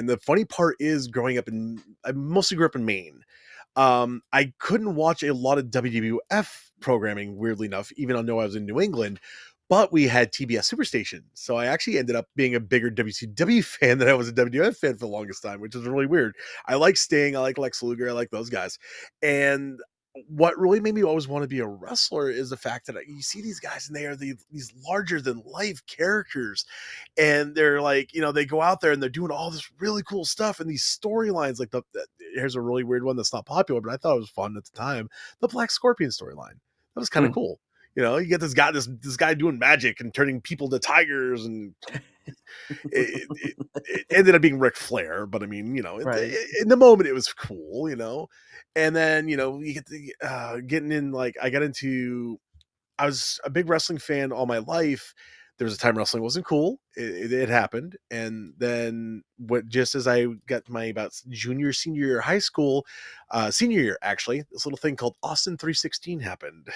And the funny part is I mostly grew up in Maine. I couldn't watch a lot of WWF programming, weirdly enough, even though I was in New England, but we had TBS Superstation. So I actually ended up being a bigger WCW fan than I was a WWF fan for the longest time, which is really weird. I like Sting, I like Lex Luger, I like those guys. And what really made me always want to be a wrestler is the fact that you see these guys and they are these larger than life characters, and they're like, they go out there and they're doing all this really cool stuff and these storylines. Like here's a really weird one that's not popular, but I thought it was fun at the time: the Black Scorpion storyline. That was kind of cool. You get this guy doing magic and turning people to tigers, and it ended up being Ric Flair, but I mean, Right. in the moment it was cool, and then, you get getting in, like, I was a big wrestling fan all my life. There was a time wrestling wasn't cool. It happened. And then just as I got my about junior, senior year of high school, senior year, actually, this little thing called Austin 316 happened.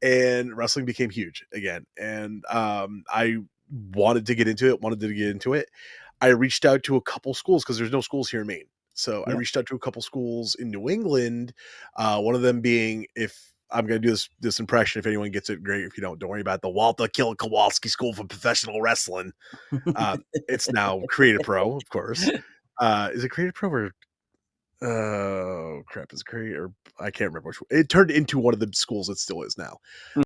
And wrestling became huge again. And I wanted to get into it. I reached out to a couple schools because there's no schools here in Maine. So I Yeah. reached out to a couple schools in New England. One of them being, if I'm going to do this impression, if anyone gets it, great. If you don't worry about it, the Walter Kill Kowalski School for Professional Wrestling. It's now Creative Pro, of course. Is it Creative Pro or oh crap? Is it Creative? Or I can't remember which one. It turned into one of the schools it still is now.